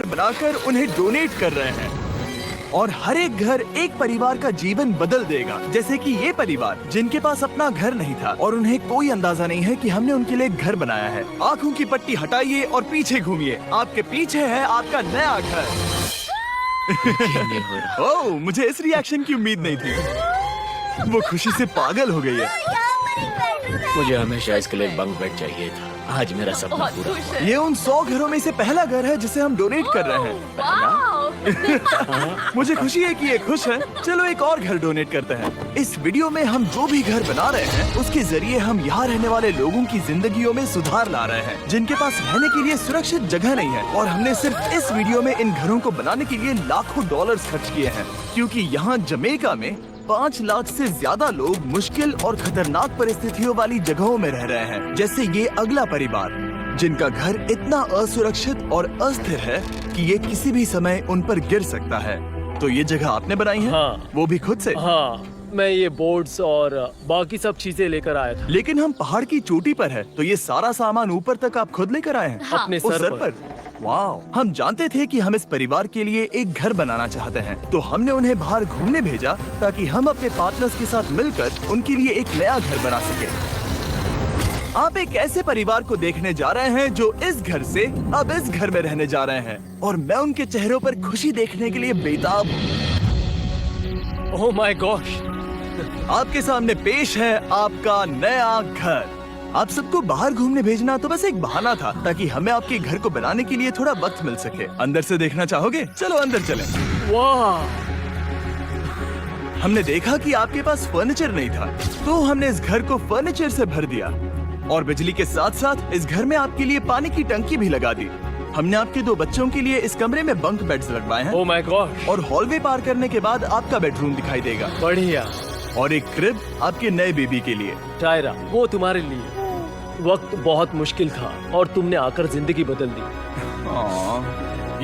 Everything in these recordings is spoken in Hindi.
घर बनाकर उन्हें डोनेट कर रहे हैं। और हर एक घर एक परिवार का जीवन बदल देगा। जैसे कि ये परिवार जिनके पास अपना घर नहीं था और उन्हें कोई अंदाजा नहीं है कि हमने उनके लिए घर बनाया है। आंखों की पट्टी हटाइए और पीछे घूमिए। आपके पीछे है आपका नया घर। ओह, मुझे इस रिएक्शन की उम्मीद नहीं थी। वो खुशी से पागल हो गई है। मुझे हमेशा इसके लिए बंक बेड चाहिए था। आज मेरा सपना पूरा हुआ। ये उन 100 घरों में से पहला घर है जिसे हम डोनेट कर रहे हैं। मुझे खुशी है कि ये खुश है। चलो एक और घर डोनेट करते हैं। इस वीडियो में हम जो भी घर बना रहे हैं उसके जरिए हम यहाँ रहने वाले लोगों की जिंदगियों में सुधार ला रहे हैं जिनके पास रहने के लिए सुरक्षित जगह नहीं है। और हमने सिर्फ इस वीडियो में इन घरों को बनाने के लिए लाखों डॉलर्स खर्च किए हैं, क्योंकि यहाँ जमैका में 5 लाख से ज्यादा लोग मुश्किल और खतरनाक परिस्थितियों वाली जगहों में रह रहे हैं। जैसे ये अगला परिवार जिनका घर इतना असुरक्षित और अस्थिर है कि ये किसी भी समय उन पर गिर सकता है। तो ये जगह आपने बनाई है? हाँ। वो भी खुद से? हाँ, मैं ये बोर्ड्स और बाकी सब चीजें लेकर आया था। लेकिन हम पहाड़ की चोटी पर है, तो ये सारा सामान ऊपर तक आप खुद लेकर आए हैं? अपने उस सर पर। वाह, हम जानते थे कि हम इस परिवार के लिए एक घर बनाना चाहते हैं, तो हमने उन्हें बाहर घूमने भेजा ताकि हम अपने पार्टनर्स के साथ मिलकर उनके लिए एक नया घर बना सके। आप एक ऐसे परिवार को देखने जा रहे हैं जो इस घर से अब इस घर में रहने जा रहे हैं, और मैं उनके चेहरों पर खुशी देखने के लिए बेताब हूँ। Oh my gosh! आपके सामने पेश है आपका नया घर। आप सबको बाहर घूमने भेजना तो बस एक बहाना था ताकि हमें आपके घर को बनाने के लिए थोड़ा वक्त मिल सके। अंदर से देखना चाहोगे? चलो अंदर चलें। वाह! हमने देखा कि आपके पास फर्नीचर नहीं था, तो हमने इस घर को फर्नीचर से भर दिया और बिजली के साथ साथ इस घर में आपके लिए पानी की टंकी भी लगा दी। हमने आपके 2 बच्चों के लिए इस कमरे में बंक बेड्स लगवाए हैं। Oh my gosh! और हॉलवे पार करने के बाद आपका बेडरूम दिखाई देगा। बढ़िया। और एक क्रिब आपके नए बेबी के लिए। टायरा, वो तुम्हारे लिए। वक्त बहुत मुश्किल था और तुमने आकर जिंदगी बदल दी।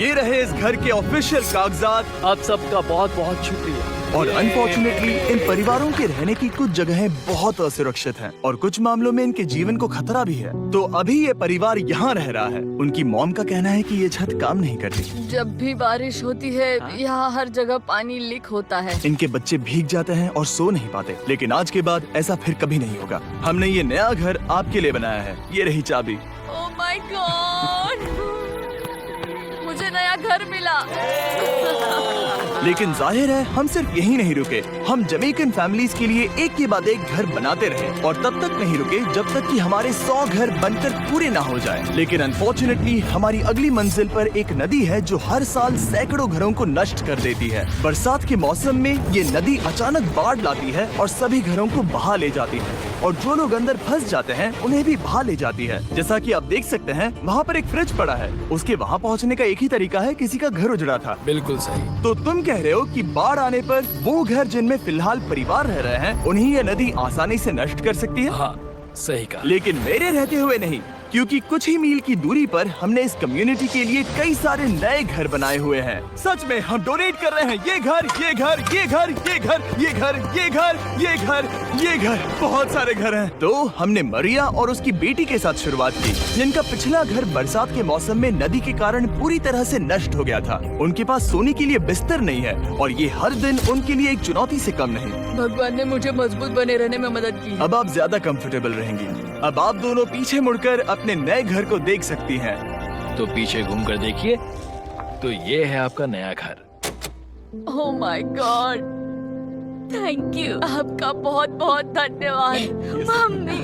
ये रहे इस घर के ऑफिशियल कागजात। आप सबका बहुत बहुत शुक्रिया। और अनफॉर्चुनेटली इन परिवारों के रहने की कुछ जगहें बहुत असुरक्षित हैं और कुछ मामलों में इनके जीवन को खतरा भी है। तो अभी ये परिवार यहाँ रह रहा है। उनकी मॉम का कहना है कि ये छत काम नहीं करती। जब भी बारिश होती है यहाँ हर जगह पानी लीक होता है। इनके बच्चे भीग जाते हैं और सो नहीं पाते। लेकिन आज के बाद ऐसा फिर कभी नहीं होगा। हमने ये नया घर आपके लिए बनाया है। ये रही चाबी। Oh my God! मुझे नया घर मिला। लेकिन जाहिर है हम सिर्फ यही नहीं रुके। हम जमैकन फैमिलीज के लिए एक के बाद एक घर बनाते रहे और तब तक नहीं रुके जब तक कि हमारे 100 घर बनकर पूरे ना हो जाए। लेकिन अनफॉर्चुनेटली हमारी अगली मंजिल पर एक नदी है जो हर साल सैकड़ों घरों को नष्ट कर देती है। बरसात के मौसम में ये नदी अचानक बाढ़ लाती है और सभी घरों को बहा ले जाती है, और जो लोग अंदर फंस जाते हैं उन्हें भी बहा ले जाती है। जैसा कि आप देख सकते हैं वहाँ पर एक फ्रिज पड़ा है। उसके वहाँ पहुँचने का एक ही तरीका है, किसी का घर उजड़ा था। बिल्कुल सही। तो तुम कह रहे हो कि बाढ़ आने पर वो घर जिनमें फिलहाल परिवार रह रहे हैं उन्हें यह नदी आसानी से नष्ट कर सकती है? हाँ, सही कहा। लेकिन मेरे रहते हुए नहीं, क्योंकि कुछ ही मील की दूरी पर हमने इस कम्युनिटी के लिए कई सारे नए घर बनाए हुए हैं। सच में हम डोनेट कर रहे हैं ये घर, ये घर, ये घर, ये घर, ये घर, ये घर, ये घर, ये घर, बहुत सारे घर हैं। तो हमने मरिया और उसकी बेटी के साथ शुरुआत की, जिनका पिछला घर बरसात के मौसम में नदी के कारण पूरी तरह से नष्ट हो गया था। उनके पास सोने के लिए बिस्तर नहीं है और ये हर दिन उनके लिए एक चुनौती से कम नहीं। भगवान ने मुझे मजबूत बने रहने में मदद की। अब आप ज्यादा कंफर्टेबल रहेंगी। अब आप दोनों पीछे मुड़कर अपने नए घर को देख सकती हैं। तो पीछे घूमकर देखिए, तो ये है आपका नया घर। Oh my God! Thank you. आपका बहुत बहुत धन्यवाद मम्मी।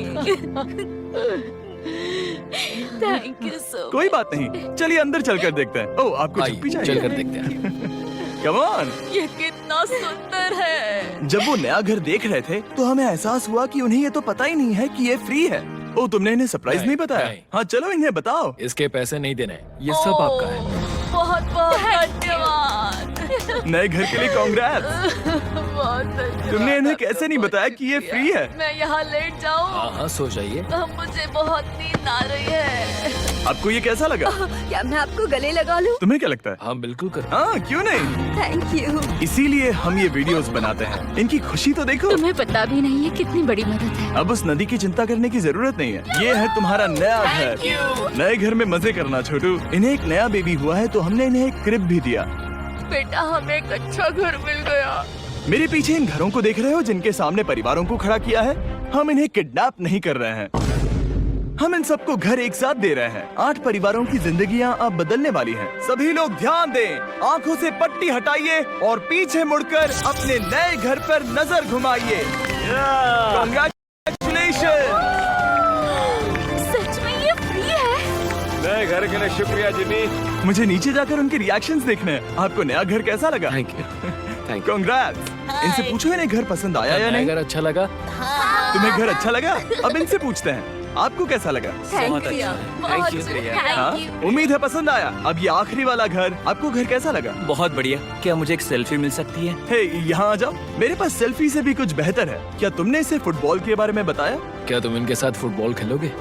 Thank you so. कोई बात नहीं, चलिए अंदर चलकर देखते हैं। ओह, आपको आइए, चुप्पी चाहिए? चलकर देखते हैं। Come on. ये कितना सुंदर है। जब वो नया घर देख रहे थे तो हमें एहसास हुआ कि उन्हें ये तो पता ही नहीं है कि ये फ्री है। ओ, तुमने इन्हें सरप्राइज नहीं बताया? नहीं। हाँ, चलो इन्हें बताओ। इसके पैसे नहीं देने, ये सब आपका है। बहुत बहुत धन्यवाद। नए घर के लिए कांग्रेट्स। बहुत धन्यवाद। तुमने इन्हें कैसे नहीं बताया कि ये फ्री है? मैं यहाँ लेट जाऊँ? हाँ सो जाइए। मुझे बहुत नींद आ रही है। आपको ये कैसा लगा? क्या मैं आपको गले लगा लूं? तुम्हें क्या लगता है? हाँ बिल्कुल कर। हाँ, क्यों नहीं? Thank you. इसीलिए हम ये वीडियोस बनाते हैं। इनकी खुशी तो देखो। तुम्हें पता भी नहीं है कितनी बड़ी मदद है। अब उस नदी की चिंता करने की जरूरत नहीं है। ये है तुम्हारा नया घर। नए घर में मजे करना छोटू। इन्हें एक नया बेबी हुआ है तो हमने इन्हें एक क्रिब भी दिया। बेटा हमें एक अच्छा घर मिल गया। मेरे पीछे इन घरों को देख रहे हो जिनके सामने परिवारों को खड़ा किया है? हम इन्हें किडनैप नहीं कर रहे हैं। हम इन सबको घर एक साथ दे रहे हैं। 8 परिवारों की जिंदगियां अब बदलने वाली हैं। सभी लोग ध्यान दें, आंखों से पट्टी हटाइए और पीछे मुड़कर अपने नए घर पर नजर घुमाइए। Congratulations! सच में ये फ्री है? नए घर के लिए शुक्रिया जिमी। मुझे नीचे जाकर उनके रिएक्शंस देखने हैं। आपको नया घर कैसा लगा? Thank you. Thank you. Congrats! इनसे पूछो इन्हें घर पसंद आया या नहीं? अगर अच्छा लगा। तुम्हें घर अच्छा लगा? अब इनसे पूछते हैं, आपको कैसा लगा? Thank you. Thank you Shreya. हाँ? Thank you. उम्मीद है पसंद आया। अब ये आखिरी वाला घर, आपको घर कैसा लगा? बहुत बढ़िया। क्या मुझे एक सेल्फी मिल सकती है? हे, यहाँ आ जाओ। मेरे पास सेल्फी से भी कुछ बेहतर है। क्या तुमने इसे फुटबॉल के बारे में बताया? क्या तुम इनके साथ फुटबॉल खेलोगे?